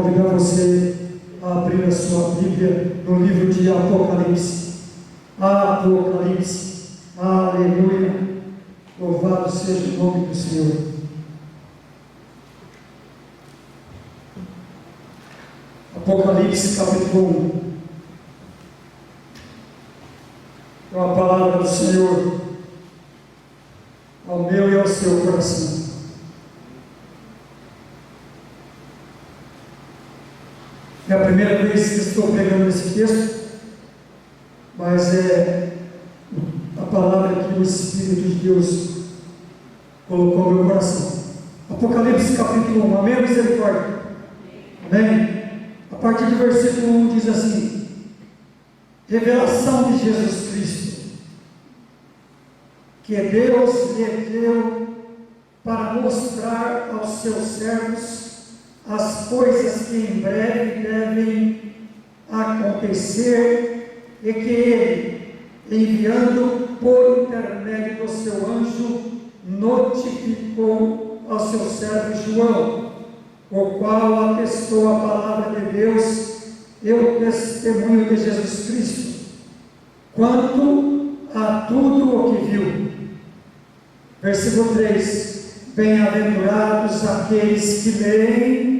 convidar você a abrir a sua Bíblia no livro de Apocalipse. Apocalipse. Aleluia. Louvado seja o nome do Senhor. Apocalipse capítulo 1. É uma palavra do Senhor ao meu e ao seu coração. É a primeira vez que estou pregando esse texto, mas é a palavra que o Espírito de Deus colocou no meu coração. Apocalipse capítulo 1, amém, misericórdia? Amém? A partir do versículo 1 diz assim: revelação de Jesus Cristo, que Deus lhe deu para mostrar aos seus servos as coisas que em breve devem acontecer, e que Ele, enviando por intermédio do seu anjo, notificou ao seu servo João, o qual atestou a palavra de Deus e o testemunho de Jesus Cristo, quanto a tudo o que viu. Versículo 3: bem-aventurados aqueles que leem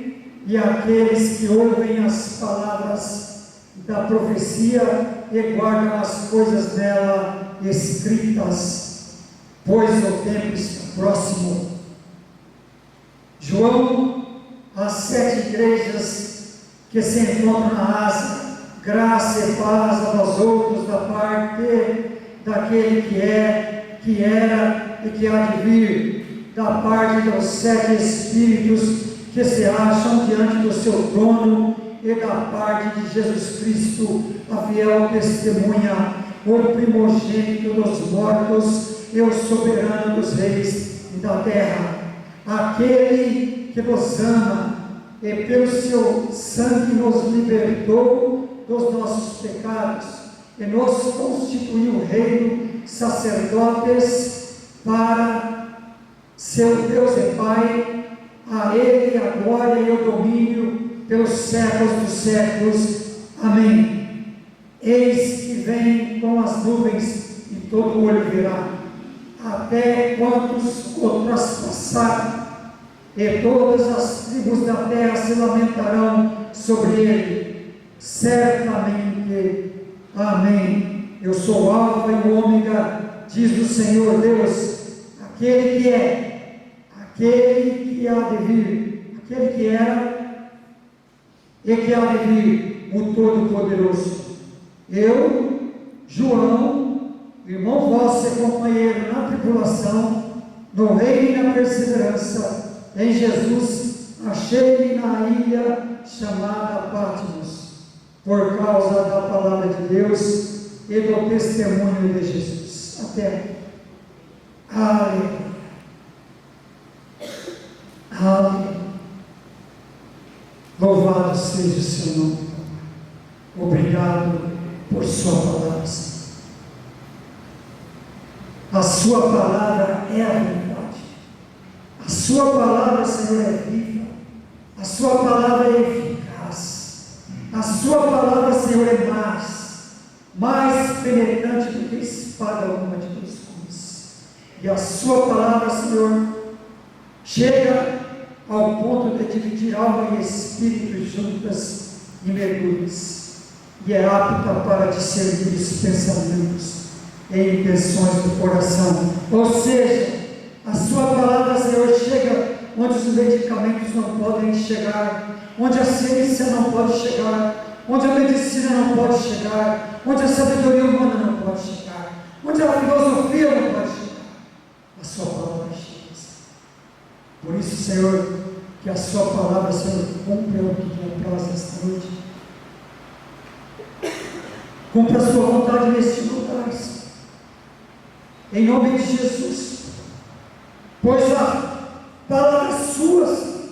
e aqueles que ouvem as palavras da profecia e guardam as coisas nela escritas, pois o tempo está próximo. João, as 7 igrejas que se encontram na Ásia, graça e paz a vós outros da parte daquele que é, que era e que há de vir, da parte dos 7 Espíritos que se acham diante do seu trono, e da parte de Jesus Cristo, a fiel testemunha, o primogênito dos mortos e o soberano dos reis da terra, aquele que nos ama e pelo seu sangue nos libertou dos nossos pecados e nos constituiu reino, sacerdotes para seu Deus e Pai. A Ele a glória e o domínio pelos séculos dos séculos. Amém. Eis que vem com as nuvens, e todo olho verá, até quantos o traspassaram, e todas as tribos da terra se lamentarão sobre ele. Certamente. Amém. Eu sou o Alfa e o Ômega, diz o Senhor Deus, aquele que é, aquele que há de vir, aquele que era e que há de vir, o Todo-Poderoso. Eu, João, irmão vosso e companheiro na tribulação, no reino e na perseverança, em Jesus, achei-me na ilha chamada Patmos, por causa da palavra de Deus e do testemunho de Jesus. Até aqui. Aleluia. Aleluia. Louvado seja o seu nome. Obrigado por sua palavra, Senhor. A sua palavra é a verdade. A sua palavra, Senhor, é viva. A sua palavra é eficaz. A sua palavra, Senhor, é mais penetrante do que espada alguma de 2 gumes. E a sua palavra, Senhor, chega ao ponto de dividir alma e espírito juntas e mergulhos, e é apta para discernir os pensamentos e intenções do coração. Ou seja, a sua palavra, Senhor, chega onde os medicamentos não podem chegar, onde a ciência não pode chegar, onde a medicina não pode chegar, onde a sabedoria humana não pode chegar, onde a filosofia não pode chegar. A sua palavra chega. Por isso, Senhor, que a sua palavra, Senhor, cumpra o que te apraz nesta noite. Cumpra a sua vontade neste lugar, Senhor. Em nome de Jesus. Pois a palavra é sua, Senhor.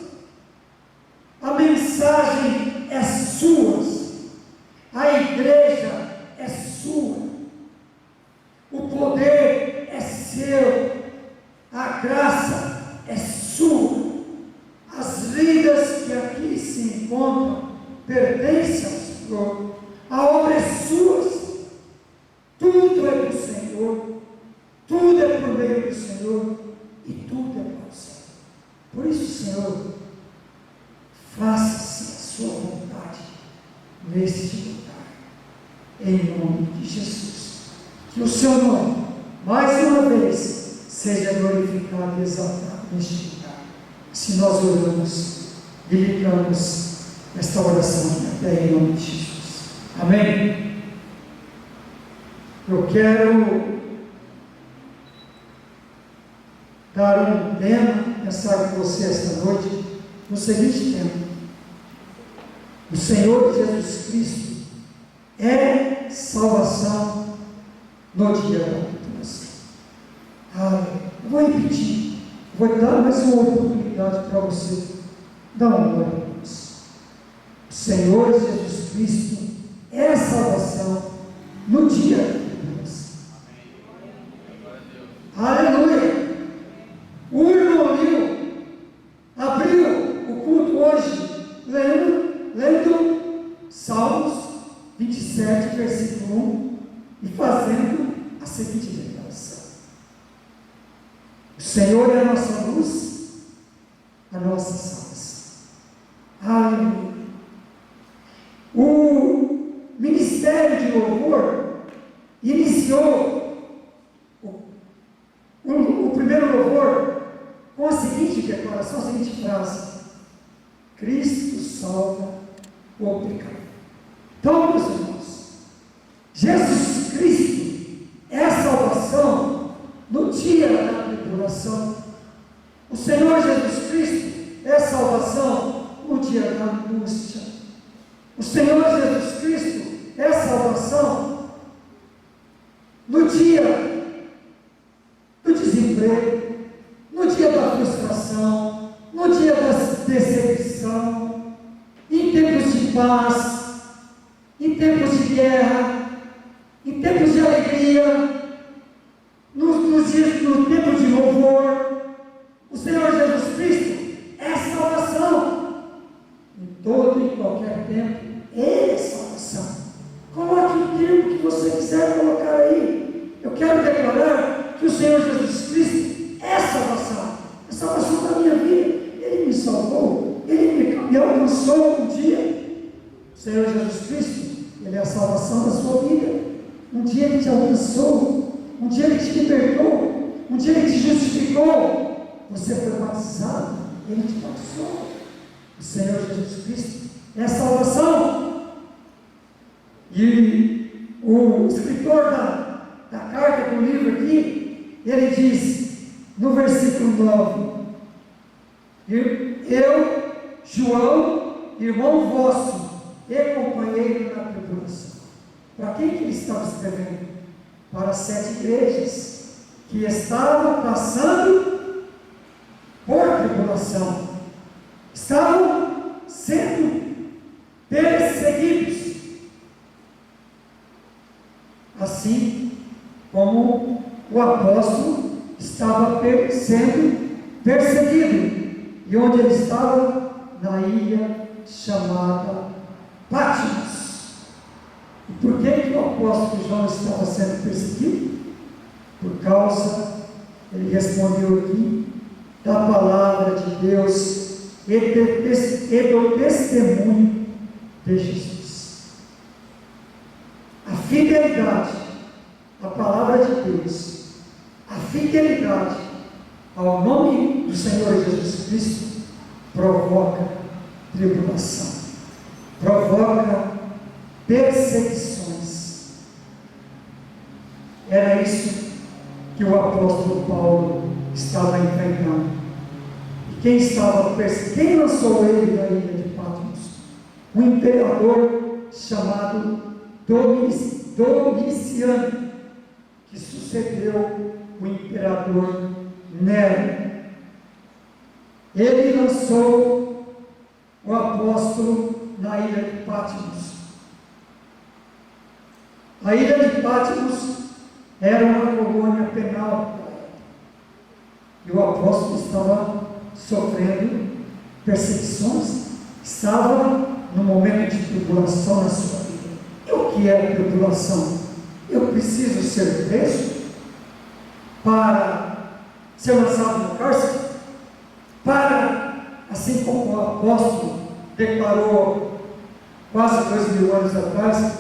A mensagem é sua, a igreja é sua, o poder é seu, a graça é sua, as vidas que aqui se encontram pertence ao Senhor, a obra é sua, tudo é do Senhor, tudo é por meio do Senhor e tudo é para o Senhor. Por isso, Senhor, faça-se a sua vontade neste lugar, em nome de Jesus. Que o seu nome, mais uma vez, seja glorificado e exaltado neste lugar. Se nós oramos e ligamos esta oração até em nome de Jesus. Amém? Eu quero dar um tema, pensar com você esta noite, no seguinte tema: o Senhor Jesus Cristo é salvação no dia da tribulação. Eu vou repetir, vou dar mais uma oportunidade para você. Dá uma glória a Deus. O Senhor Jesus Cristo é salvação no dia da tribulação. Aleluia! O irmão Lio abriu o culto hoje lendo Salmos 27, versículo 1 e fazendo a seguinte declaração: o Senhor é a nossa luz, a nossa salvação. Aleluia! O ministério de louvor iniciou o primeiro louvor com a seguinte declaração, a seguinte frase: Cristo salva o pecador. Então, meus irmãos, Jesus Cristo é salvação no dia da tribulação. O Senhor Jesus Cristo é salvação no dia da angústia. O Senhor Jesus Cristo é salvação no dia do desemprego, no dia da frustração, no dia da decepção, em tempos de paz, em tempos de guerra, em tempos de alegria, no tempo de louvor. O Senhor Jesus Cristo é salvação em todo e qualquer tempo. Ele é salvação. Coloque o tempo que você quiser colocar aí. Eu quero declarar que o Senhor Jesus Cristo é salvação. É salvação da minha vida. Ele me salvou, Ele me alcançou um dia. O Senhor Jesus Cristo, Ele é a salvação da sua vida. Um dia Ele te alcançou, um dia Ele te libertou, um dia Ele te justificou. Você foi batizado, Ele te batizou. O Senhor Jesus Cristo é a salvação. E o escritor da carta do livro aqui, ele diz no versículo 9: eu, João, irmão vosso e companheiro na tribulação. Para quem que ele estava escrevendo? Para 7 igrejas que estavam passando por tribulação, estavam sendo perseguidos, assim como o apóstolo estava sendo perseguido. E onde ele estava? Na ilha chamada Patmos. E por que o apóstolo João estava sendo perseguido? Por causa, ele respondeu aqui, da palavra de Deus e do testemunho de Jesus. A fidelidade à palavra de Deus, a fidelidade ao nome do Senhor Jesus Cristo provoca tribulação, provoca perseguições. Era isso que o apóstolo Paulo estava enfrentando. E quem estava perseguindo? Quem lançou ele da ilha de Patmos? Um imperador chamado Domiciano, que sucedeu o imperador Nero. Ele lançou o apóstolo na ilha de Patmos. A ilha de Patmos era uma colônia penal, e o apóstolo estava sofrendo perseguições, estava no momento de tribulação na sua vida. E o que é tribulação? Eu preciso ser preso para ser lançado no cárcere? Para, assim como o apóstolo declarou quase 2000 anos atrás,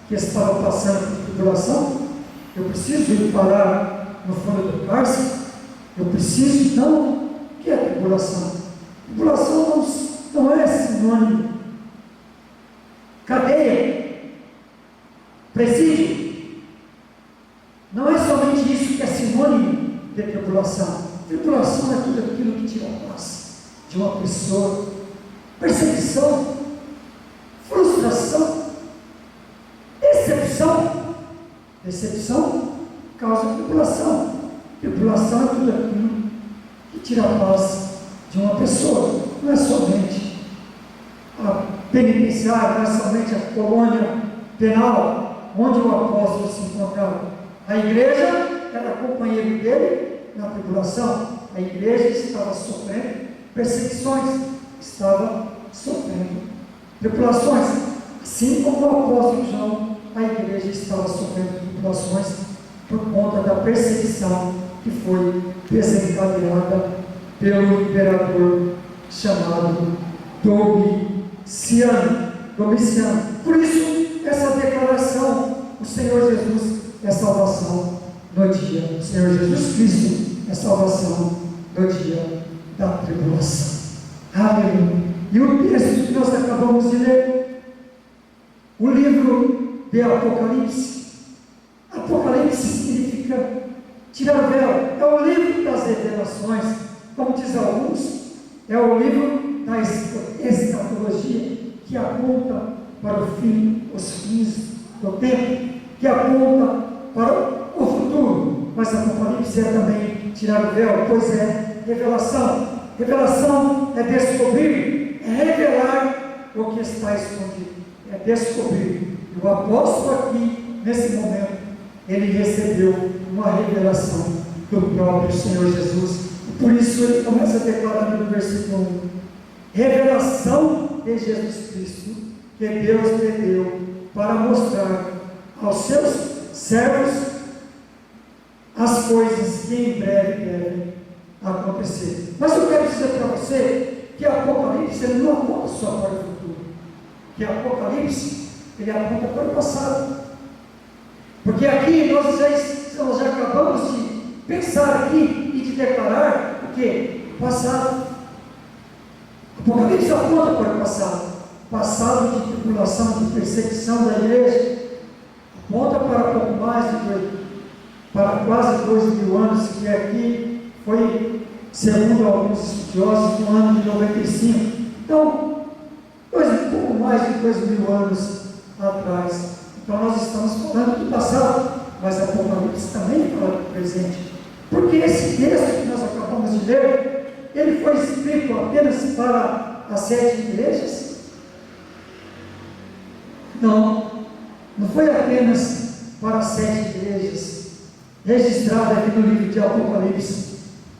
que estava passando por tribulação, eu preciso ir parar no fundo do cárcere? Eu preciso? Não. O que é tribulação? Tribulação não é sinônimo. Cadeia, presídio, não é somente isso que é sinônimo de tribulação. Tribulação é tudo aquilo que tira a paz de uma pessoa. Perseguição, frustração, decepção. Decepção causa tribulação. Tribulação é tudo aquilo que tira a paz de uma pessoa. Não é somente a penitenciária, não é somente a colônia penal onde o apóstolo se encontrava. A igreja era companheiro dele na tribulação. A igreja estava sofrendo perseguições, estava sofrendo tribulações. Assim como o apóstolo João, a igreja estava sofrendo tribulações por conta da perseguição que foi desencadeada pelo imperador chamado Domiciano. Por isso, essa declaração, o Senhor Jesus é salvação no dia. O Senhor Jesus Cristo é salvação no dia da tribulação. Aleluia. E o texto que nós acabamos de ler, o livro de Apocalipse. Apocalipse significa tirar o véu. É o livro das revelações, como diz alguns, é o livro da escatologia, que aponta para o fim, os fins do tempo, que aponta para o futuro. Mas Apocalipse é também tirar o véu, pois é revelação. Revelação é descobrir, é revelar o que está escondido, é descobrir. E o apóstolo aqui, nesse momento, ele recebeu uma revelação do próprio Senhor Jesus. E por isso ele começa declarando no versículo 1: revelação de Jesus Cristo, que Deus lhe deu para mostrar aos seus servos as coisas que em breve devem acontecer. Mas eu quero dizer para você que Apocalipse ele não aponta só para o futuro, que Apocalipse ele aponta para o passado. Porque aqui nós já acabamos de pensar aqui e de declarar o que? Passado. Apocalipse aponta para o passado. Passado de tribulação, de perseguição da igreja. Aponta para pouco mais para quase 2000 anos, que aqui foi, segundo alguns estudiosos, no ano de 95. Então, um pouco mais de 2000 anos atrás. Então nós estamos falando do passado, mas Apocalipse também fala do presente. Porque esse texto que nós acabamos de ler, ele foi escrito apenas para as 7 igrejas? Não foi apenas para as 7 igrejas registradas aqui no livro de Apocalipse,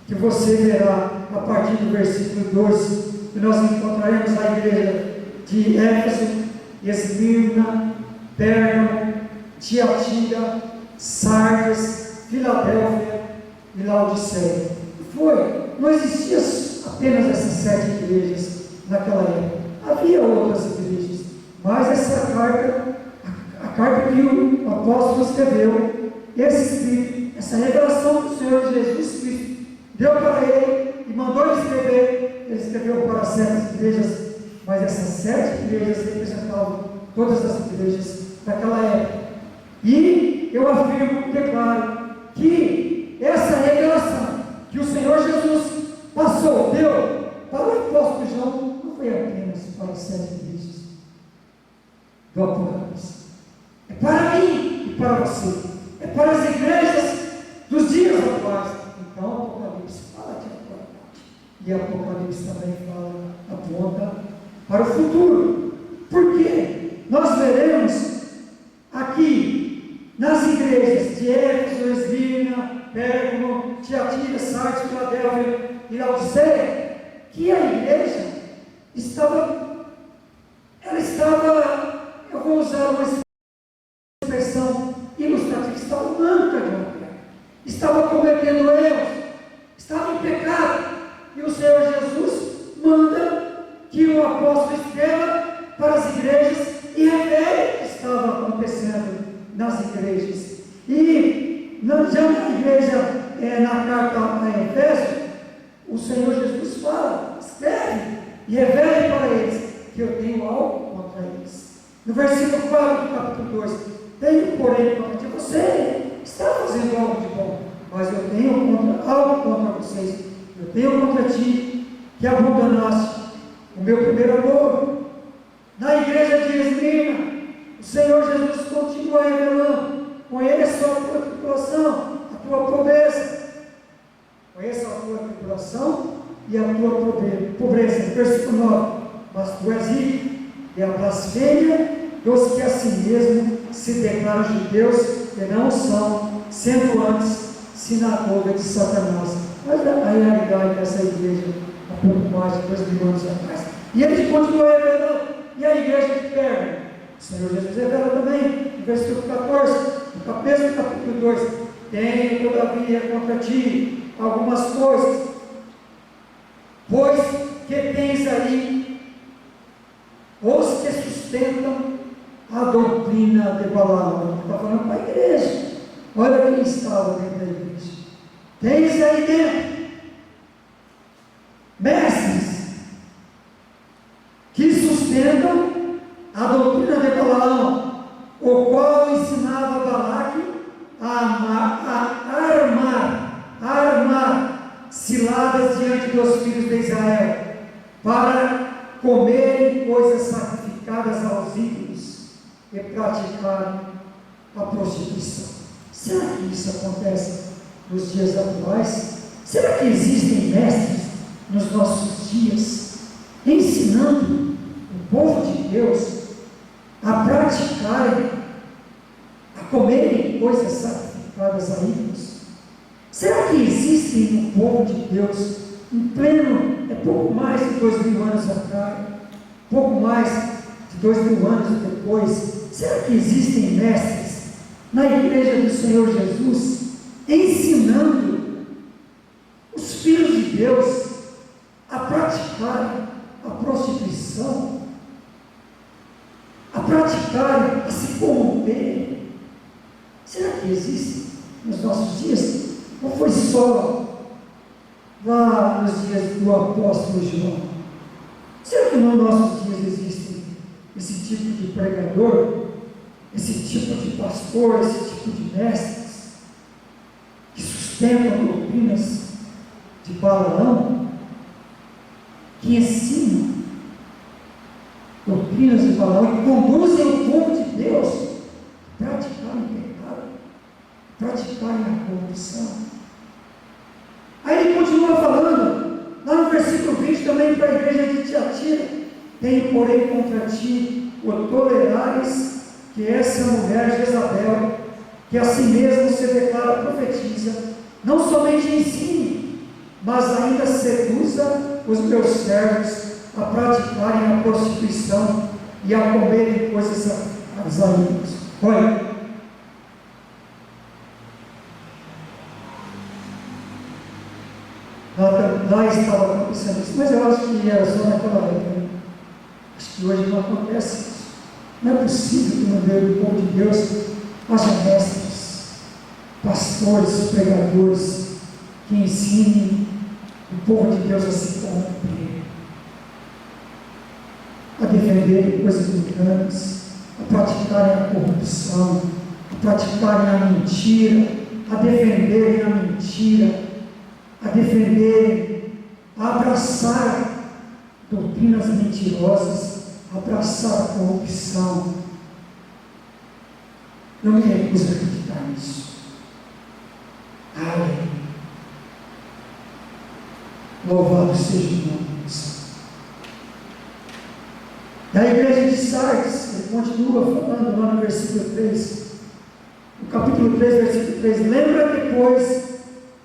que você verá a partir do versículo 12, que nós encontraremos a igreja de Éfeso, Esmirna, Pérgamo, Tiatira, Sardes, Filadélfia e Laodiceia. Não existia apenas essas 7 igrejas naquela época. Havia outras igrejas, mas essa carta, a carta que o apóstolo escreveu, esse escrito, essa revelação do Senhor Jesus Cristo, deu para ele e mandou ele escrever. Ele escreveu para 7 igrejas, mas essas 7 igrejas representavam todas as igrejas daquela época. E eu afirmo, declaro, que essa revelação que o Senhor Jesus deu para o apóstolo João, não foi apenas para as 7 igrejas do Apocalipse. É para mim e para você. É para as igrejas dos dias atuais. Então, o Apocalipse fala de atualidade. E Apocalipse também aponta para o futuro. Por quê? Nós veremos aqui nas igrejas de Éfeso, Esmirna, Pérgamo, Tiatira, Sardes, Filadélfia e Laodiceia, que a igreja estava eu vou usar uma expressão ilustrativa, estava manca de uma pedra, estava cometendo erros, estava em pecado, e o Senhor Jesus manda que o apóstolo escreva para as igrejas e revele o que estava acontecendo nas igrejas. E já na igreja, na carta a Efésios, o Senhor Jesus fala, escreve e revele para eles que eu tenho algo contra eles. No versículo 4 do capítulo 2, tenho porém contra ti, você está fazendo algo de bom, mas eu tenho algo contra vocês, eu tenho contra ti que abandonaste o meu primeiro amor. Na igreja de Esmirna, o Senhor Jesus continua revelando, conheça a tua tribulação, a tua pobreza, conheça a tua tribulação e a tua pobreza. Versículo 9, mas tu és rico, e a blasfêmia dos que a si mesmo se declaram judeus e não são, sendo antes sinagoga de Satanás. Mas a realidade dessa igreja, há pouco mais de 2000 anos atrás. E ele continua revelando, e a igreja de Pérgamo, o Senhor Jesus revela também, no versículo 14, no mesmo capítulo 2, tenho todavia contra ti algumas coisas, pois que tens aí os que sustentam a doutrina de Balaão. Está falando para a igreja, olha quem estava dentro da igreja, tens aí dentro mestres que sustentam a doutrina de Balaão, o qual ensinava Balaque a armar ciladas diante dos filhos de Israel, para comerem coisas sacrificadas aos ídolos e praticarem a prostituição. Será que isso acontece nos dias atuais? Será que existem mestres nos nossos dias ensinando o povo de Deus a praticarem, a comerem coisas sacrificadas a ídolos? Será que existem no povo de Deus, em pleno, pouco mais de 2000 anos atrás, pouco mais de 2000 anos depois, será que existem mestres na igreja do Senhor Jesus ensinando os filhos de Deus a praticarem a prostituição, a praticarem, a se corromperem? Será que existem nos nossos dias? Ou foi só lá nos dias do apóstolo João? Será que nos nossos dias existe esse tipo de pregador, esse tipo de pastor, esse tipo de mestres que sustentam doutrinas de Balaão, que ensinam doutrinas de Balaão e conduzem o povo de Deus a praticarem o pecado, a praticarem a corrupção? Aí ele continua falando, lá no versículo 20, também para a igreja de Tiatira: tenho, porém, contra ti o tolerares que essa mulher Jezabel, que a si mesma se declara profetiza, não somente ensine, mas ainda seduza os meus servos a praticarem a prostituição e a comerem coisas sagradas. Olha, lá estava acontecendo isso, mas eu acho que era só naquela época. Acho que hoje não acontece isso. Não é possível que no meio do povo de Deus haja mestres, pastores, pregadores que ensinem o povo de Deus a se corromper, a defender coisas mundanas, a praticarem a corrupção, a praticarem a mentira, a defenderem a mentira, a defenderem, a abraçar doutrinas mentirosas, a abraçar a corrupção. Eu me recuso a acreditar nisso. Aleluia. Louvado seja o nome do Senhor. Da igreja de Sardes, ele continua falando lá no versículo 3, no capítulo 3, versículo 3: lembra depois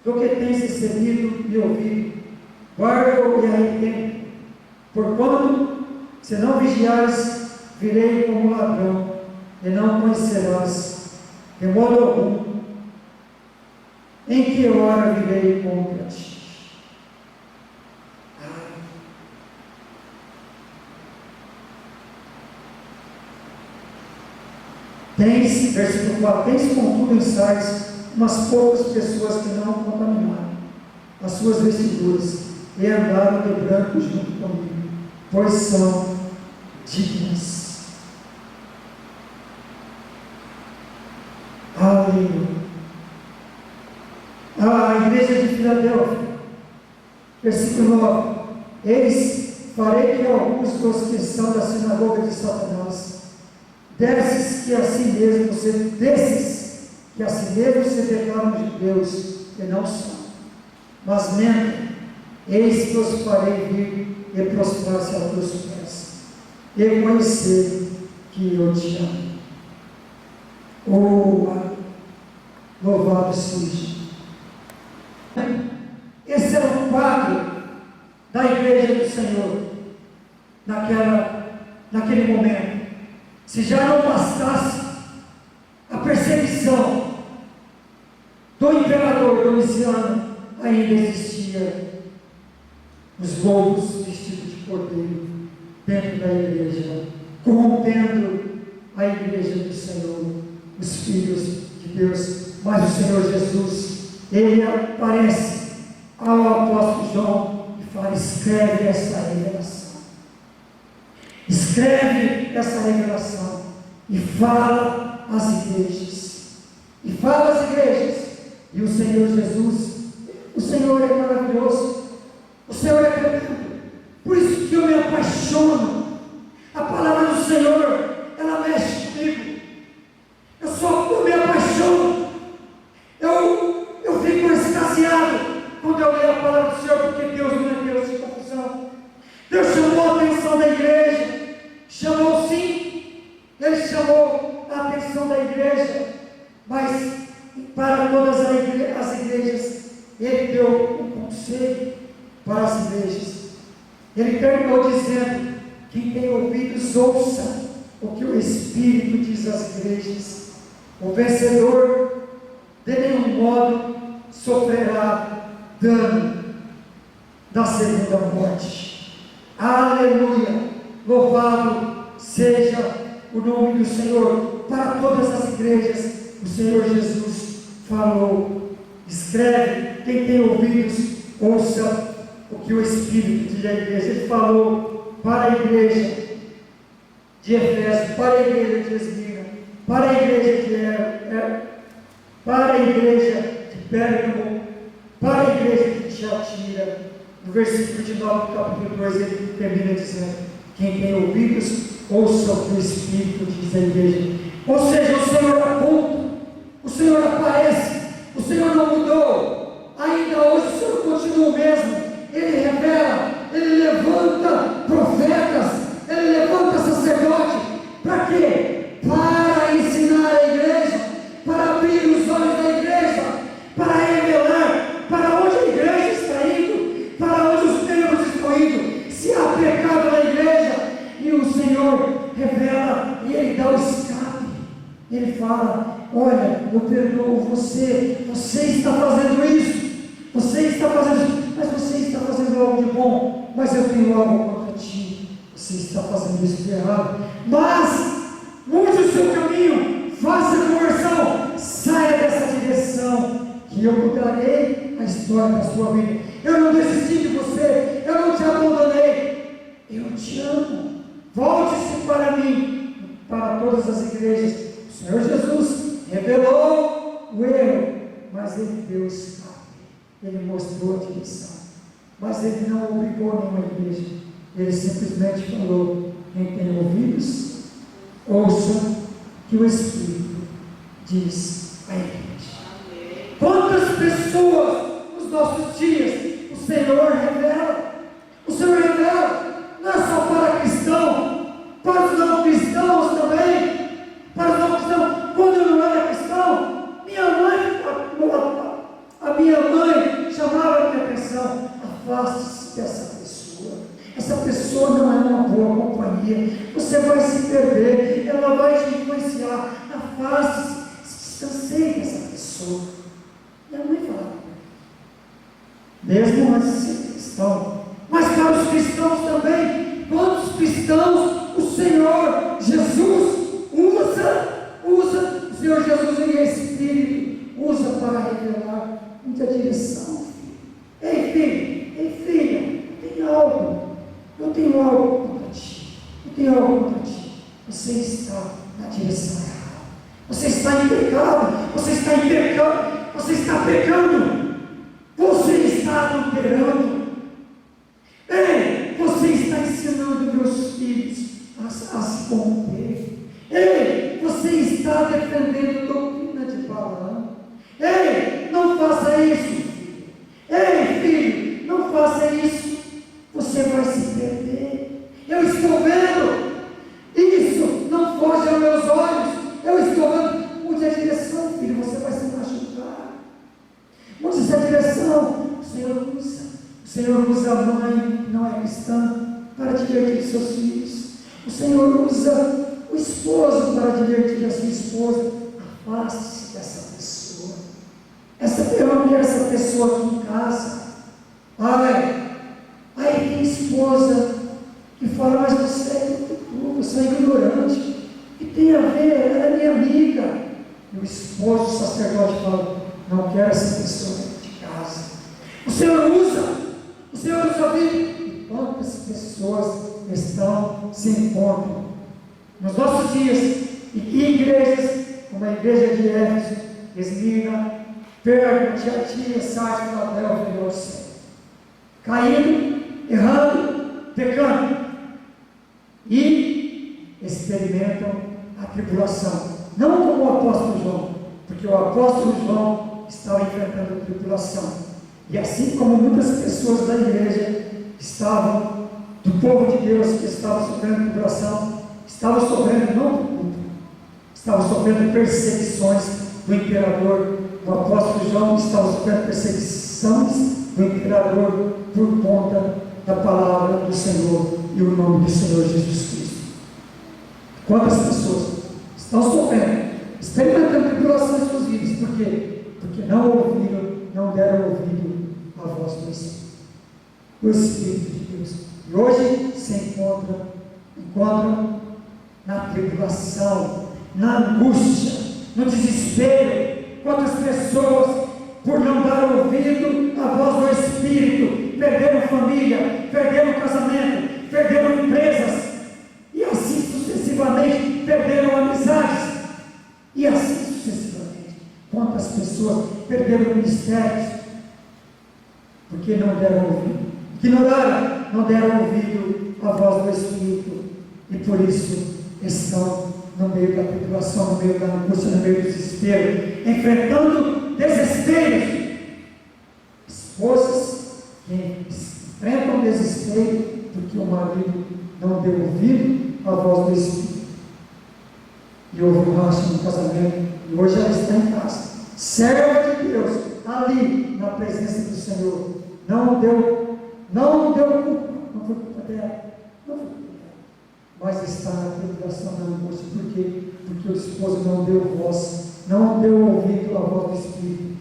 do que tens recebido e ouvido, guarda-o e arrepende, porquanto, se não vigiares, virei como ladrão, e não conhecerás, de modo algum, em que hora virei contra ti. Versículo 4, tens contudo em Sardes umas poucas pessoas que não contaminaram as suas vestiduras e andaram de branco junto comigo, pois são dignas. Aleluia. A igreja de Filadélfia, versículo 9, eis, farei que alguns dos que são da sinagoga de Satanás, desses que a si mesmo se declaram judeus e não são, mas mentem, eis que os farei vir e prostrar-se aos teus pés, e conhecer que eu te amo. Oh, louvado seja. Esse era o quadro da igreja do Senhor, naquele momento. Se já não bastasse a perseguição do imperador Domiciano, ainda existia os lobos vestidos de cordeiro dentro da igreja, corrompendo a igreja do Senhor, os filhos de Deus. Mas o Senhor Jesus, ele aparece ao apóstolo João e fala: escreve essa revelação. Escreve essa revelação e fala às igrejas. E fala às igrejas. E o Senhor Jesus, o Senhor é maravilhoso, o Senhor é tremendo. Por isso que eu me apaixono. A palavra do Senhor, ela mexe comigo. Eu me apaixono. Eu fico extasiado quando eu leio a palavra do Senhor, porque Deus não é Deus de confusão. Deus chamou a atenção da igreja. Chamou sim, Ele chamou a atenção da igreja, mas para todas as igrejas, Ele deu um conselho para as igrejas. Ele terminou dizendo: quem tem ouvidos, ouça o que o Espírito diz às igrejas. O vencedor de nenhum modo sofrerá dano da segunda morte. Aleluia! Louvado seja o nome do Senhor. Para todas as igrejas, o Senhor Jesus falou: escreve, quem tem ouvidos, ouça o que o Espírito diz à igreja. Ele falou para a igreja de Efésio, para a igreja de Esmirna, para a igreja de para a igreja de Pérgamo, para a igreja de Tiatira. No versículo de 9 do capítulo 2, ele termina dizendo: quem tem ouvidos, ouça o que o Espírito diz à igreja. Ou seja, o Senhor aponta, o Senhor aparece, o Senhor não mudou. Ainda hoje o Senhor continua o mesmo. Ele revela, Ele levanta profetas, Ele levanta sacerdote. Para quê? Para ensinar a igreja, para abrir os olhos da igreja, para revelar para onde a igreja está indo, para onde os templos estão indo, se há pecado na igreja. E o Senhor revela e Ele dá o escape. Ele fala: olha, eu perdoo você, você está fazendo isso, você está fazendo isso, mas você está fazendo algo de bom, mas eu tenho algo contra ti, você está fazendo isso de errado, mas mude o seu caminho, faça conversão, saia dessa direção, que eu mudarei a história da sua vida. Eu não desisti de você, eu não te abandonei, eu te amo. Volte-se para mim. Para todas as igrejas, o Senhor Jesus revelou o erro, mas Ele deu o escape, Ele mostrou a direção, mas Ele não obrigou nenhuma igreja. Ele simplesmente falou: quem tem ouvidos, ouça que o Espírito diz à igreja. Quantas pessoas nos nossos dias o Senhor revela? O Senhor revela não é só para cristão, para os não cristãos também. Para os não cristãos, quando eu não era cristão, a minha mãe chamava a minha atenção: afaste-se dessa pessoa. Essa pessoa não é uma boa companhia. Você você vai se perder, ela vai te influenciar. Afaste-se, se distancie dessa pessoa. E a mãe fala, mesmo antes de ser cristão, mas para os cristãos também, quantos cristãos o Senhor Jesus usa, o Senhor Jesus em Espírito, usa para revelar muita direção. Ei filha, eu tenho algo contra ti, você está na direção errada, você está em pecado, você está pecando, você está adulterando, ei, você está ensinando meus filhos a se corromper, ei, você está defendendo a doutrina de Balaão, ei, não faça isso, ei filho, não faça isso, você vai se perder, eu estou vendo, isso não foge aos meus olhos, eu estou vendo, mude a direção filho, você vai se machucar, mude essa direção, o Senhor usa a mãe que não é cristã para divertir seus filhos, o Senhor usa o esposo para divertir a sua esposa, afaste-se dessa pessoa, eu não quero essa pessoa aqui em casa. Aí tem esposa que fala, mas você é ignorante, que tem a ver, ela é minha amiga, e o esposo, o sacerdote fala, não quero essa pessoa dentro de casa. O Senhor usa a vida, e quantas pessoas se encontram nos nossos dias, e que igrejas, como a igreja de Éfeso, Esmirna, Pérgamo, Tiatira, Sardes, Filadélfia e Laodiceia, caindo, errando, pecando, e experimentam a tribulação, não como o apóstolo João, porque o apóstolo João estava enfrentando a tribulação, e assim como muitas pessoas da igreja estavam, do povo de Deus que estava sofrendo tribulação, estavam sofrendo não do culto, estavam sofrendo perseguições do imperador. O apóstolo João estava sofrendo perseguições do imperador por conta da palavra do Senhor e o nome do Senhor Jesus Cristo. Quantas pessoas estão sofrendo, experimentando tribulação em suas vidas? Por quê? Porque não deram ouvido à voz do Espírito de Deus. E hoje se encontram na tribulação, na angústia, no desespero. Quantas pessoas, por não dar ouvido à voz do Espírito, perderam família, perderam casamento, perderam empresas, e assim sucessivamente, perderam amizades, e assim sucessivamente. Quantas pessoas perderam ministérios, porque não deram ouvido, ignoraram, não deram ouvido à voz do Espírito, e por isso estão no meio da tribulação, no meio da angústia, no meio do desespero, enfrentando desesperos. Esposas que enfrentam desespero porque o marido não deu ouvido à voz do Espírito, e houve um racha no casamento, e hoje ela está em casa, serva de Deus, ali na presença do Senhor, não deu culpa, não foi culpa dela, mas está na tribulação, na angústia. Por quê? Porque o esposo não deu voz, não deu ouvido à voz do Espírito.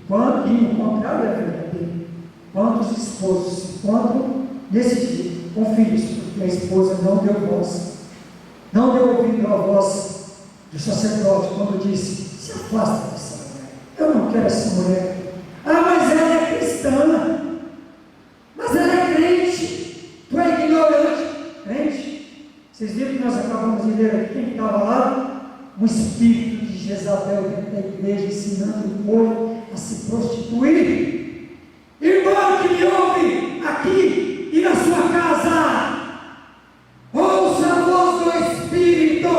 E o contrário é verdadeiro. Quantos esposos se encontram nesse dia com filhos, porque a esposa não deu voz, não deu ouvido à voz do sacerdote quando disse: se afasta dessa mulher, eu não quero essa mulher. Mas ela é cristã, mas ela é crente, tu é ignorante. Crente? Vocês viram que nós acabamos de ler aqui, quem estava lá? Um espírito de Jezabel dentro da igreja, ensinando o povo a se prostituir. Irmão que me ouve aqui e na sua casa, ouça a voz do Espírito.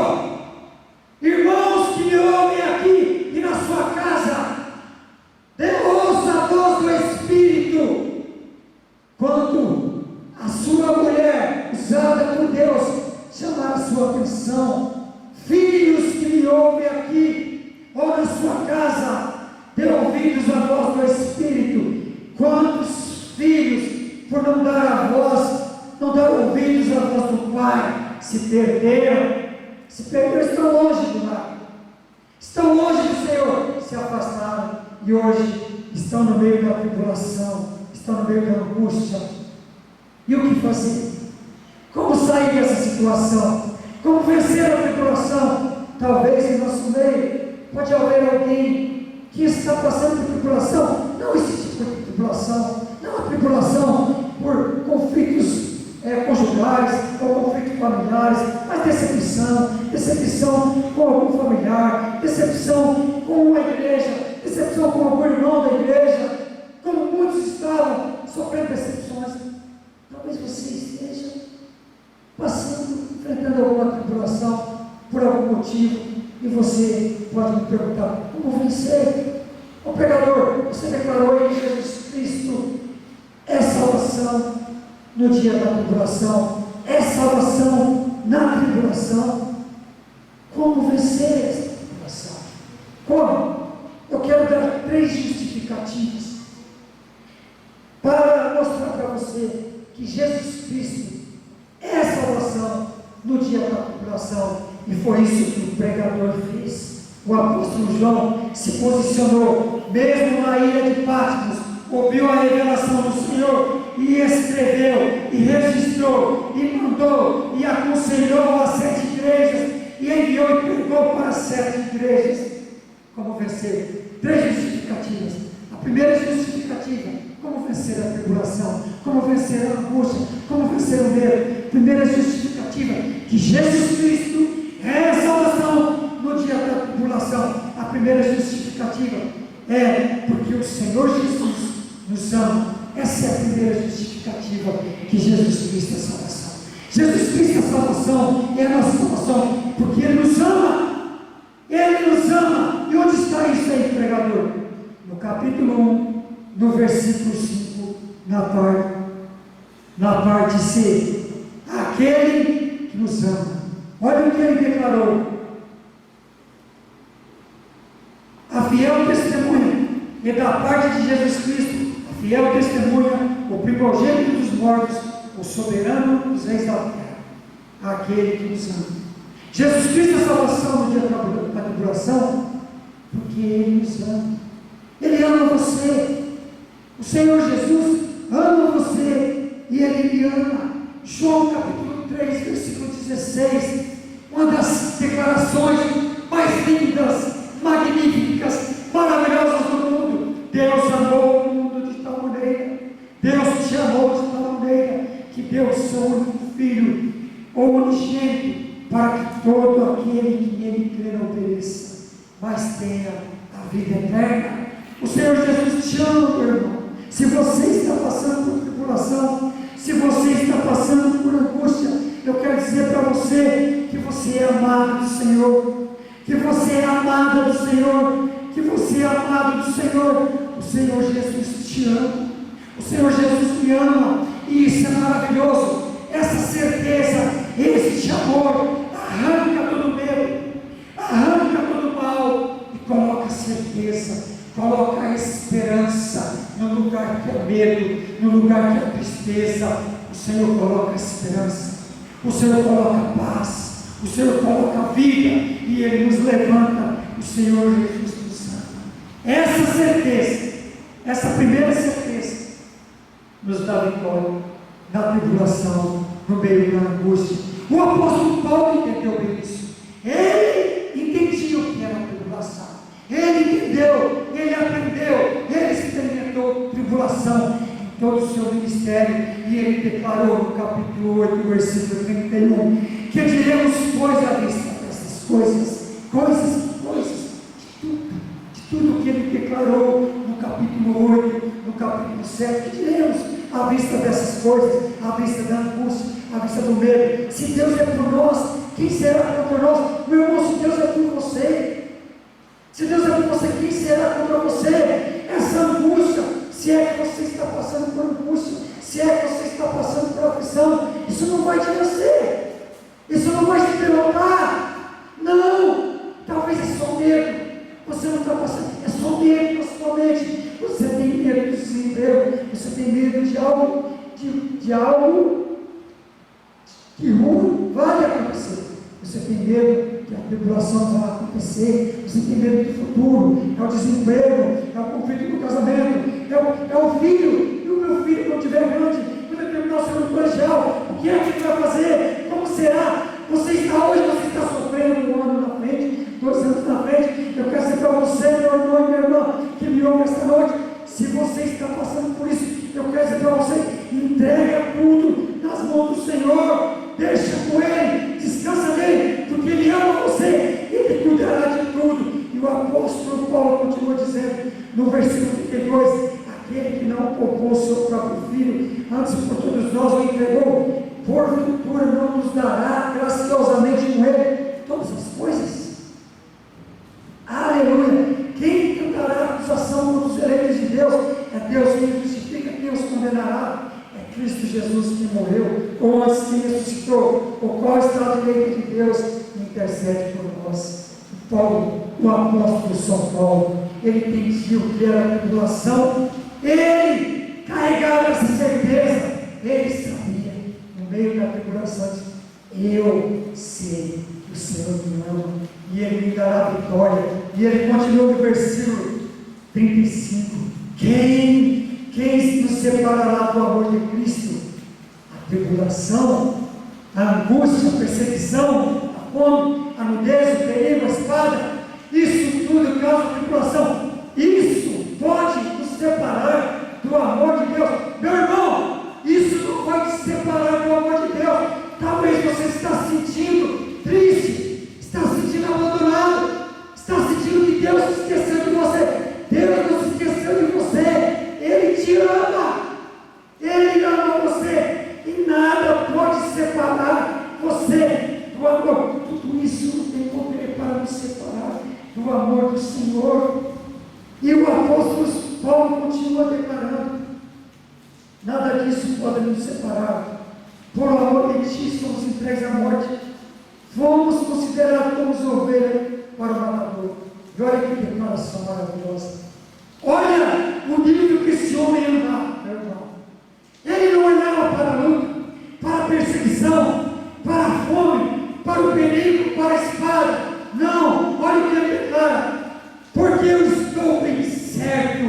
Irmãos que me ouvem aqui e na sua casa, ouça a voz do Espírito. Quando a sua mulher, usada por Deus, chamar a sua atenção, filhos que me ouvem aqui ou na sua casa, dê ouvidos à voz do Espírito. Quantos filhos, por não dar a voz, não dar ouvidos à voz do Pai, se perderam, estão longe do lar, estão longe do Senhor, se afastaram e hoje estão no meio da tribulação, estão no meio da angústia. E o que fazer? Como sair dessa situação? Como vencer a tribulação? Talvez em nosso meio pode haver alguém que está passando por tribulação, não esse tipo de tribulação, não a tribulação por conflitos conjugais ou conflitos familiares, mas decepção com algum familiar, decepção com uma igreja, decepção com algum irmão da igreja, como muitos estavam sofrendo decepções. Talvez você esteja enfrentando alguma tribulação por algum motivo, e você pode me perguntar: como vencer? Ô pregador, você declarou em Jesus Cristo é salvação no dia da tribulação, é salvação na tribulação. Como vencer essa tribulação? Como? Eu quero dar 3 justificativas para mostrar para você que Jesus Cristo é salvação no dia da tribulação, e foi isso que o pregador fez. O apóstolo João se posicionou, mesmo na ilha de Patmos, ouviu a revelação do Senhor e escreveu, e registrou, e mandou, e aconselhou as 7 igrejas, e enviou e pregou para as 7 igrejas. Como vencer? 3 justificativas. A primeira justificativa: como vencer a tribulação, como vencer a angústia, como vencer o medo. Primeira justificativa: que Jesus Cristo é a salvação no dia da tribulação. A primeira justificativa é porque o Senhor Jesus nos ama. Essa é a primeira justificativa, que Jesus Cristo é a salvação. Jesus Cristo é a salvação, é a nossa salvação, porque Ele nos ama. Ele nos ama. E onde está isso aí, pregador? No capítulo 1, no versículo 5, na parte C. Aquele que nos ama. Olha o que ele declarou: a fiel testemunha, e da parte de Jesus Cristo, a fiel testemunha, o primogênito dos mortos, o soberano dos reis da terra, aquele que nos ama. Jesus Cristo é a salvação no dia da tribulação, porque Ele nos ama. Ele ama você. O Senhor Jesus ama você, e Ele me ama. João capítulo 3, versículo 16, uma das declarações mais lindas, magníficas, maravilhosas do mundo. Deus amou o mundo de tal maneira, Deus te amou de tal maneira, que deu o seu único Filho, o unigênito, para que todo aquele que nele crê não pereça, mas tenha a vida eterna. O Senhor Jesus te ama, meu irmão. Se você está passando por tribulação, se você está passando por angústia, eu quero dizer para você que você é amado do Senhor, que você é amada do Senhor, que você é amado do Senhor. O Senhor Jesus te ama, o Senhor Jesus me ama, e isso é maravilhoso. Essa certeza, este amor, arranca todo medo, arranca todo mal, e coloca certeza, coloca a esperança no lugar que é medo, no lugar que é tristeza. O Senhor coloca esperança, o Senhor coloca paz, o Senhor coloca vida, e Ele nos levanta. O Senhor Jesus nos ama. Essa certeza, essa primeira certeza, nos dá vitória na tribulação, no meio da angústia. O apóstolo Paulo entendeu bem isso. Ele entendia o que era a tribulação. Ele entendeu, ele aprendeu, ele experimentou tribulação em todo o seu ministério, e ele declarou no capítulo 8, versículo 31, que diremos coisa à vista dessas coisas, de tudo que ele declarou no capítulo 8, no capítulo 7, que diremos à vista dessas coisas, à vista da angústia, à vista do medo. Se Deus é por nós, quem será contra nós? Meu irmão, se Deus é por você, se Deus é por você, quem será contra você? Essa angústia, se é que você está passando por angústia, se é que você está passando por aflição, isso não vai te vencer, isso não vai te derrotar. Não, talvez é só medo. Você não está passando, é só medo na sua mente. Você tem medo de desemprego, você tem medo de algo que ruim vai que a tribulação vai acontecer, você tem medo do futuro, é o desemprego, é o conflito no casamento, é o filho, e o meu filho quando estiver grande, quando ele terminar o segundo colegial, o que é que ele vai fazer? Como será? Você está sofrendo 1 ano na frente, 2 anos na frente. Eu quero dizer para você, meu irmão e minha irmã, que me ouve esta noite, se você está passando por isso, eu quero dizer para você, entrega tudo nas mãos do Senhor, deixa com Ele, descansa nele, porque Ele ama você, Ele cuidará de tudo. E o apóstolo Paulo continua dizendo, no versículo 32, aquele que não poupou o seu próprio filho, antes por todos nós o entregou, porventura não nos dará graciosamente com Ele todas as coisas? Aleluia! Quem tentará acusação contra os eleitos de Deus? É Deus quem justifica, quem os condenará? É Cristo Jesus que morreu, ou antes que ressuscitou, o qual está à direita de Deus e intercede por nós. Paulo, o apóstolo São Paulo, ele entendia o que era a tribulação, ele carregava essa certeza, ele sabia, no meio da tribulação, eu sei que o Senhor me ama, e Ele me dará vitória. E ele continua no versículo 35, quem nos separará do amor de Cristo? A tribulação, a angústia, a perseguição, a fome, a nudez, o perigo, a espada, isso tudo causa tribulação. Isso pode nos separar do amor de Deus. Meu irmão, isso não vai te separar do amor de Deus. Talvez você está se sentindo triste, está se sentindo abandonado, está sentindo que Deus se esqueceu de você. Deus não se esqueceu de você. Ele te ama, Ele ama você, e nada pode separar você do amor. Tudo isso não tem poder para nos separar do amor do Senhor. E o apóstolo Paulo continua declarando, nada disso pode nos separar. Por amor de ti somos entregues à morte, fomos considerados como ovelha para o matador. E olha que declaração maravilhosa. Olha o nível que esse homem andava, meu irmão. Ele não olhava para a luta, para a perseguição, para a fome, para o perigo, para a espada. Não, olha o que ele declara. Porque eu estou bem certo,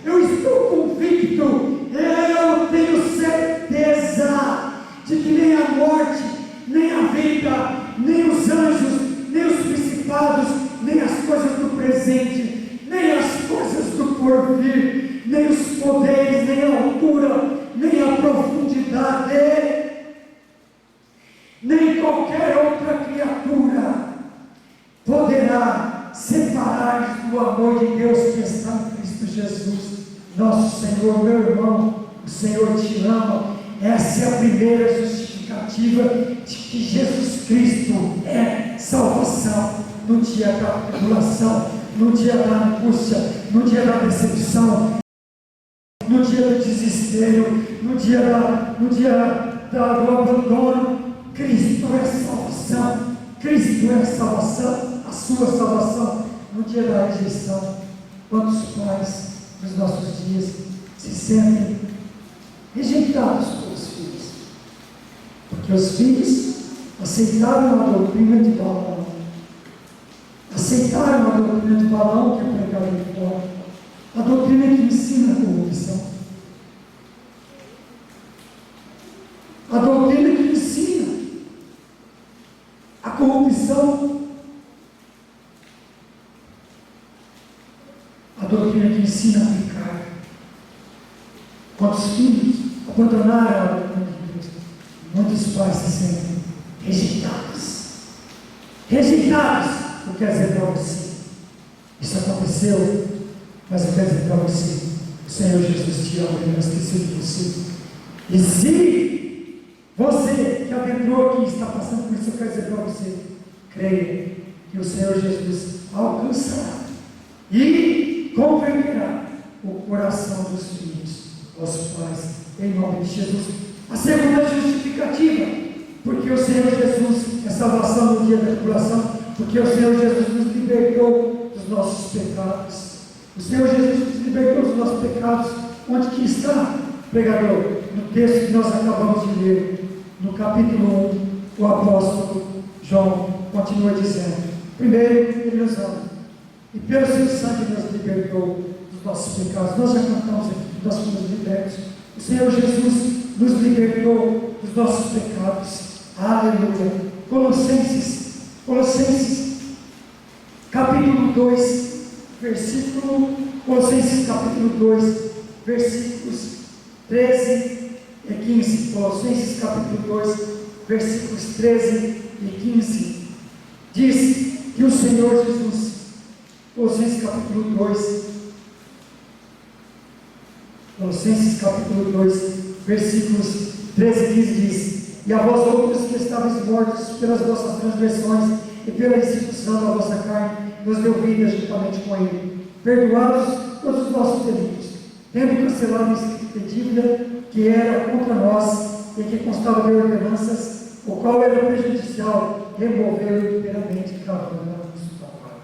eu estou convicto, eu tenho certeza de que nem a morte, nem a vida, nem os anjos, nem os principados, nem as coisas do presente, nem as coisas do porvir, nem os poderes, nem a altura, nem a profundidade, nem qualquer outra criatura poderá separar do amor de Deus que está em Cristo Jesus, nosso Senhor. Meu irmão, o Senhor te ama. Essa é a primeira justificativa de que Jesus Cristo é salvação no dia da tribulação, no dia da angústia, no dia da decepção, no dia do desespero, no dia do abandono. Cristo é salvação, Cristo é salvação, a sua salvação no dia da rejeição. Quantos pais nos nossos dias se sentem rejeitados pelos filhos, porque os filhos aceitaram a doutrina de Balaão, aceitaram a doutrina de Balaão que é pregada de fora, a doutrina que ensina a corrupção, a doutrina que ensina a corrupção, a doutrina que ensina a pecar. Quantos filhos abandonaram a doutrina de Deus? Muitos pais se sentem rejeitados. Rejeitados. Eu quero dizer para você, isso aconteceu, mas eu quero dizer para você, o Senhor Jesus te ama, Ele não esqueceu de você. E se você que adentrou aqui está passando por isso, eu quero dizer para você, creia que o Senhor Jesus alcançará e converterá o coração dos filhos aos pais, em nome de Jesus. A segunda justificativa, porque o Senhor Jesus é salvação no dia da tribulação, porque o Senhor Jesus nos libertou dos nossos pecados. O Senhor Jesus nos libertou dos nossos pecados. Onde que está, pregador? No texto que nós acabamos de ler, no capítulo 1, o apóstolo João continua dizendo: primeiro, Ele nos ama, e pelo seu sangue nos libertou dos nossos pecados. Nós já cantamos aqui, nós fomos libertos. O Senhor Jesus nos libertou dos nossos pecados. Aleluia. Colossenses capítulo 2, Colossenses capítulo 2, versículos 13 e 15. Colossenses capítulo 2, versículos 13 e 15. Diz que o Senhor Jesus, Colossenses capítulo 2, versículos 13 e 15 diz: e a vós outros que estáveis mortos pelas vossas transgressões e pela instituição da vossa carne, nos deu vida juntamente com Ele, perdoados todos os nossos delitos, tendo cancelado o escrito de dívida que era contra nós e que constava de ordenanças, o qual era prejudicial, removeu inteiramente, cravando na cruz do Calvário.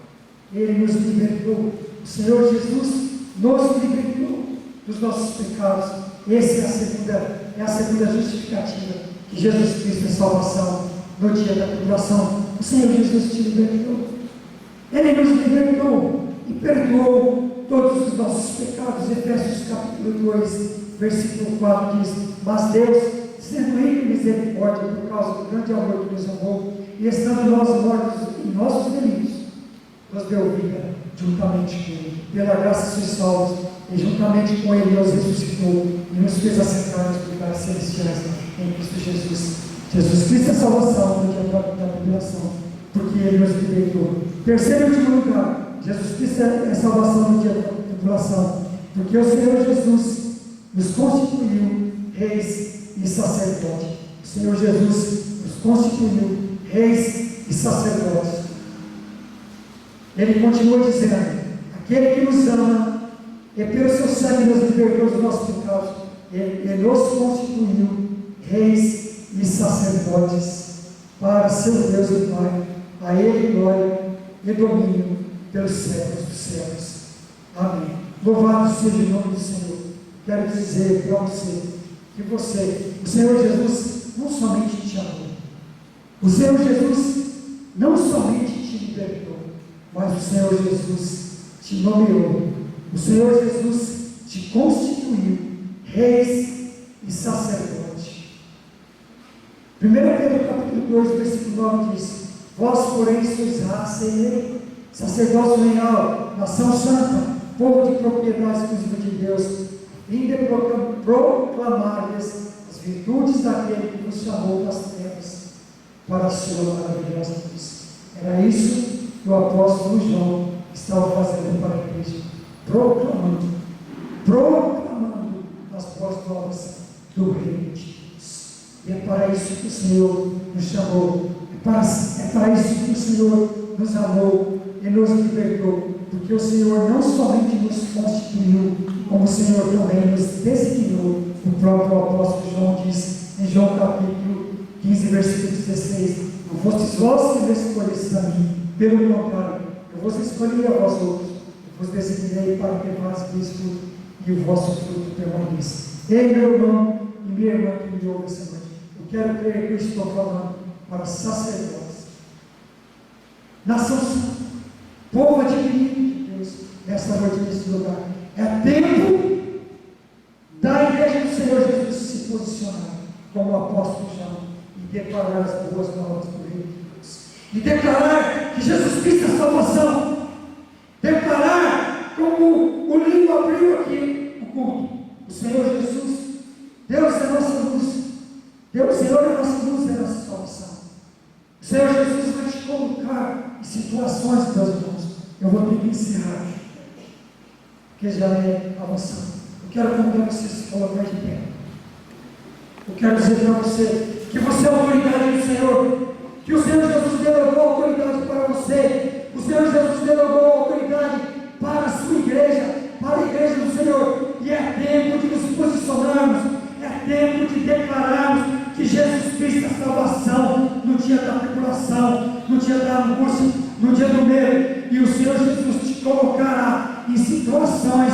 Ele nos libertou. O Senhor Jesus nos libertou dos nossos pecados. Essa é a segunda justificativa, que Jesus Cristo é salvação no dia da tribulação. O Senhor Jesus te libertou. Ele nos libertou e perdoou todos os nossos pecados. Efésios capítulo 2, versículo 4 diz: mas Deus, sendo rico em misericórdia por causa do grande amor que nos amou, e estando nós mortos em nossos delitos, nos deu vida juntamente com Ele. Pela graça sois salvos, e juntamente com Ele nos ressuscitou e nos fez assentar nos lugares celestiais em Cristo Jesus. Jesus Cristo é salvação no dia da tribulação, porque Ele nos libertou. Terceiro e último lugar, Jesus Cristo é salvação no dia da tribulação, porque o Senhor Jesus nos constituiu reis e sacerdotes. O Senhor Jesus nos constituiu reis e sacerdotes. Ele continua dizendo: aquele que nos ama e pelo seu sangue nos libertou dos nossos pecados, Ele nos constituiu reis e sacerdotes para seu Deus e Pai. A Ele glória e domínio pelos séculos dos séculos. Amém. Louvado seja o nome do Senhor. Quero dizer para você que o Senhor Jesus não somente te amou, o Senhor Jesus não somente te libertou, mas o Senhor Jesus te nomeou. O Senhor Jesus te constituiu reis e sacerdotes. 1 Pedro capítulo 2, versículo 9 diz: vós, porém, sois raça eleita, sacerdócio real, nação santa, povo de propriedade exclusiva de Deus, vinde proclamar-lhes as virtudes daquele que nos chamou das trevas para a sua maravilhosa luz. Era isso que o apóstolo João estava fazendo para a igreja, proclamando as boas novas do reino de Deus. E é para isso que o Senhor nos chamou, é para isso que o Senhor nos amou e nos libertou, porque o Senhor não somente nos constituiu, como o Senhor também nos designou. O próprio apóstolo João diz em João capítulo 15, versículo 16: não fostes vós que me escolhestes a mim, pelo contrário, eu vos escolhi a vós outros, eu vos designei para que vades Cristo e o vosso fruto permaneça. Ei, meu irmão e minha irmã que me ouve essa noite, eu quero crer que eu estou falando para sacerdotes, nação santa, povo adquirido de Deus, nesta noite, nesse lugar. É tempo da igreja do Senhor Jesus se posicionar como o apóstolo João e declarar as boas novas do reino de Deus, e declarar que Jesus Cristo é salvação, declarar como o livro abriu aqui o culto: o Senhor Jesus, Deus é a nossa luz, Deus, Senhor é a nossa luz, é a nossa salvação. O Senhor Jesus vai te colocar em situações, meus irmãos. Eu vou ter que encerrar, porque já é avançado. Eu quero convidar você a se colocar de pé. Eu quero dizer para você que você é a autoridade do Senhor, que o Senhor Jesus delegou a autoridade para você, o Senhor Jesus delegou a autoridade para a sua igreja, para a igreja do Senhor, e é tempo de nos posicionarmos, é tempo de declararmos que Jesus Cristo é salvação no dia da tribulação, no dia da angústia, no dia do medo, e o Senhor Jesus te colocará em situações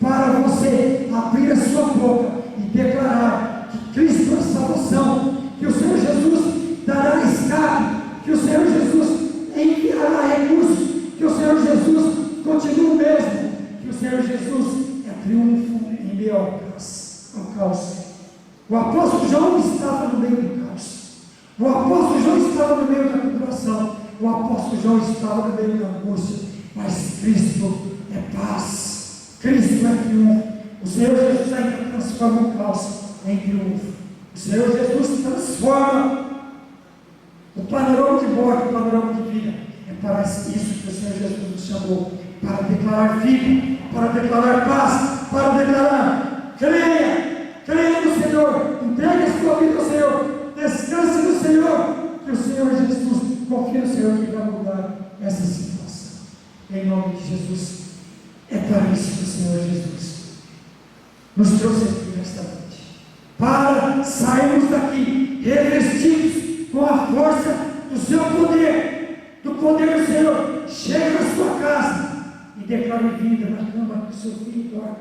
para você abrir a sua boca e declarar que Cristo é salvação, que o Senhor Jesus dará escape, que o Senhor Jesus apóstolo João estava no meio do caos. O apóstolo João estava no meio da tribulação. O apóstolo João estava no meio da angústia. Mas Cristo é paz. Cristo é triunfo. O Senhor Jesus ainda transforma o caos em triunfo. O Senhor Jesus transforma o panorama de morte, o panorama de vida. É para isso que o Senhor Jesus nos chamou. Para declarar vida, para declarar paz, para declarar: creia no Senhor, entregue a sua vida ao Senhor, descanse no Senhor, que o Senhor Jesus, confia no Senhor que vai mudar essa situação. Em nome de Jesus. É para isso que o Senhor Jesus nos trouxe aqui nesta noite, para sairmos daqui revestidos com a força do seu poder, do poder do Senhor. Chega na sua casa e declare vida na cama que o seu filho dorme.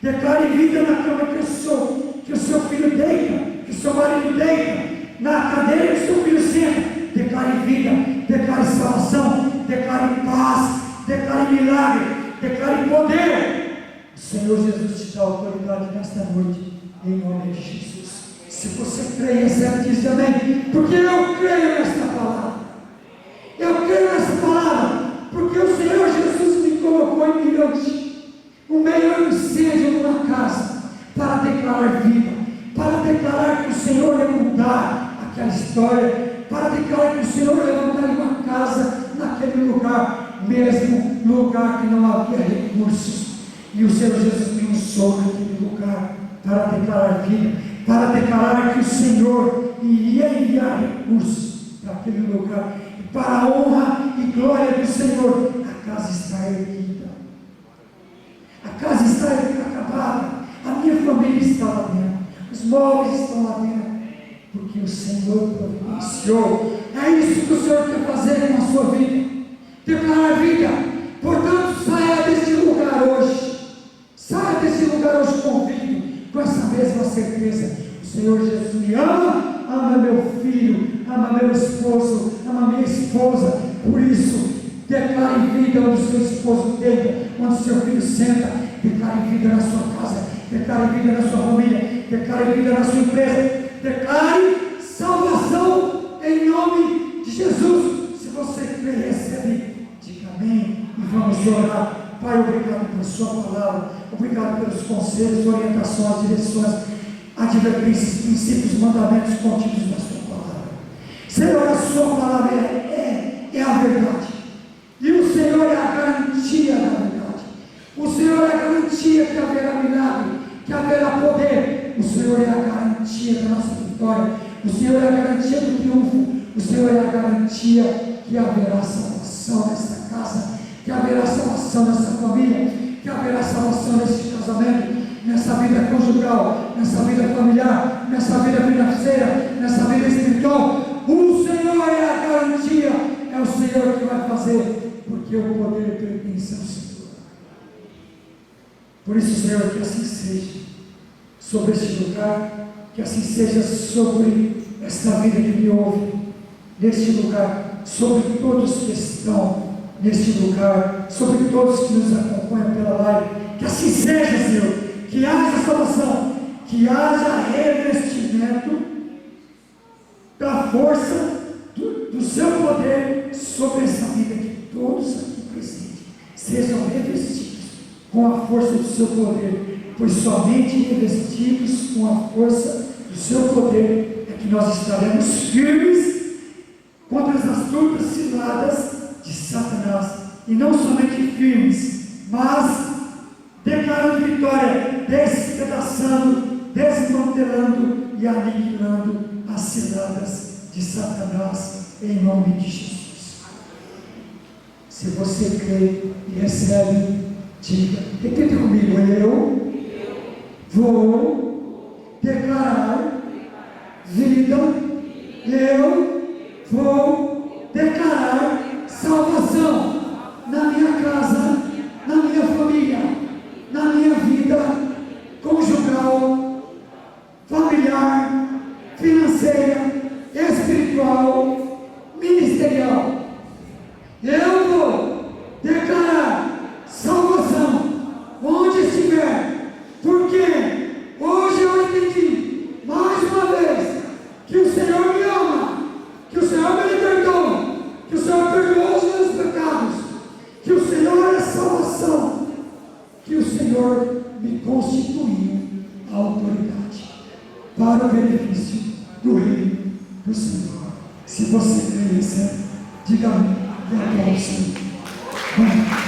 Declare vida na cama que o seu filho deita, que o seu marido deita, na cadeira que o seu filho senta. Declare vida, declare salvação, declare paz, declare milagre, declare poder. O Senhor Jesus te dá autoridade nesta noite, em nome de Jesus. Se você crê, recebe, diz amém, porque eu creio nesta palavra. Eu creio nessa palavra, porque o Senhor Jesus me colocou em mirante, o melhor incêndio numa casa, para declarar vida, para declarar que o Senhor ia mudar aquela história, para declarar que o Senhor ia levantar uma casa naquele lugar, mesmo lugar que não havia recursos. E o Senhor Jesus me usou naquele lugar para declarar vida, para declarar que o Senhor iria enviar recursos para aquele lugar. Para a honra e glória do Senhor, a casa está erguida, a casa está acabada, a minha família está lá dentro, os móveis estão lá dentro, porque o Senhor providenciou. É isso que o Senhor quer fazer com a sua vida, declarar vida. Portanto, saia desse lugar hoje, saia desse lugar hoje, convido, com essa mesma certeza: o Senhor Jesus me ama, ama meu filho, ama meu esposo, ama minha esposa. Por isso, declare vida onde o seu esposo deita, onde o seu filho senta. Declare vida na sua casa, declare vida na sua família, declare vida na sua empresa, declare salvação em nome de Jesus. Se você crê, recebe, diga amém e vamos orar. Pai, obrigado pela sua palavra, obrigado pelos conselhos, orientações, direções, advertências, princípios, mandamentos contidos na sua palavra. Senhor, a sua palavra é a verdade, e o Senhor é a garantia da verdade. O Senhor é a garantia que haverá milagre, que haverá poder. O Senhor é a garantia da nossa vitória. O Senhor é a garantia do triunfo. O Senhor é a garantia que haverá salvação nesta casa, que haverá salvação nessa família, que haverá salvação nesse casamento, nessa vida conjugal, nessa vida familiar, nessa vida financeira, nessa vida espiritual. O Senhor é a garantia, é o Senhor que vai fazer, porque o poder pertence ao Senhor. Por isso, Senhor, que assim seja sobre este lugar, que assim seja sobre esta vida que me ouve, neste lugar, sobre todos que estão neste lugar, sobre todos que nos acompanham pela live. Que assim seja, Senhor, que haja salvação, que haja revestimento da força do seu poder sobre essa vida, que todos aqui presentes sejam revestidos com a força do seu poder, pois somente revestidos com a força do seu poder é que nós estaremos firmes contra as astutas ciladas de Satanás, e não somente firmes, mas declarando vitória, despedaçando, desmantelando e aniquilando as ciladas de Satanás, em nome de Jesus. Se você crê e recebe, diga, repita comigo: eu vou declarar vida, eu vou declarar salvação na minha casa, na minha família, na minha vida conjugal, familiar, financeira, espiritual, ministerial. Eu vou declarar salvação onde estiver, porque hoje eu entendi mais que o Senhor me ama, que o Senhor me libertou, que o Senhor perdoou os meus pecados, que o Senhor é salvação, que o Senhor me constituiu a autoridade para o benefício do reino do Senhor. Se você crê nisso, diga amém e aplauda o Senhor.